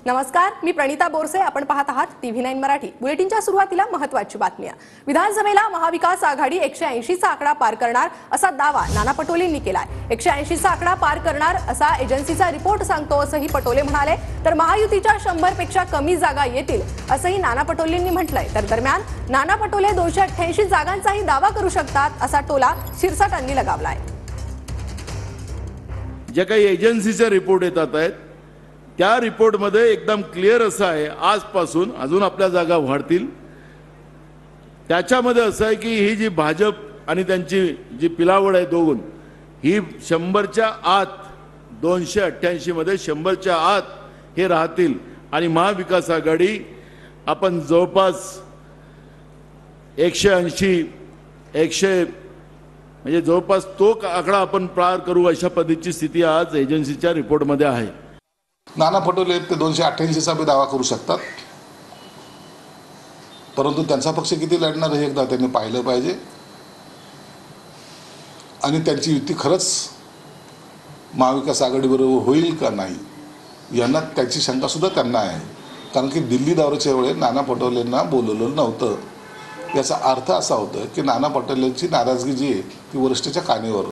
नमस्कार, मी प्रणिता बोरसे. आपण पाहत आहात TV9 मराठी. बुलेटिनच्या सुरुवातीला महत्त्वाची बातमी आहे. विधानसभेला महाविकास आघाडी 180 चा आकडा पार करणार असा दावा नाना पटोलेंनी केलाय. 180 चा आकडा पार करणार असा एजन्सीचा रिपोर्ट सांगतो असंही पटोले म्हणाले. तर महायुतीच्या 100 पेक्षा कमी जागा येतील असंही नाना पटोलेंनी म्हटलंय. तर दरम्यान नाना पटोले 288 जागांचाही दावा करू शकतात असा टोला शिरसाटांनी लगावलाय. जे काही एजन्सीचे रिपोर्ट येतात आहेत त्या रिपोर्टमध्ये एकदम क्लिअर असं आहे, आजपासून अजून आपल्या जागा वाढतील. त्याच्यामध्ये असं आहे की ही जी भाजप आणि त्यांची जी पिलावड आहे दोघून, ही 100च्या आत, 288 मध्ये 100च्या आत हे राहतील. आणि महाविकास आघाडी आपण जवळपास 180 म्हणजे जवळपास तो आकडा आपण पार करू अशा पद्धतीची स्थिती आज एजन्सीच्या रिपोर्टमध्ये आहे. नाना पटोले ते 288चा बी दावा करू शकतात, परंतु त्यांचा पक्ष किती लढणार हे एकदा त्यांनी पाहिलं पाहिजे. आणि त्यांची युती खरंच महाविकास आघाडीबरोबर होईल का नाही यांना त्याची शंका सुद्धा त्यांना आहे. कारण की दिल्ली दौऱ्याच्या वेळेस नाना पटोलेंना बोलवलं नव्हतं. याचा अर्थ असा होता की नाना पटोलेंची नाराजगी जी आहे ती वरिष्ठाच्या कानेवर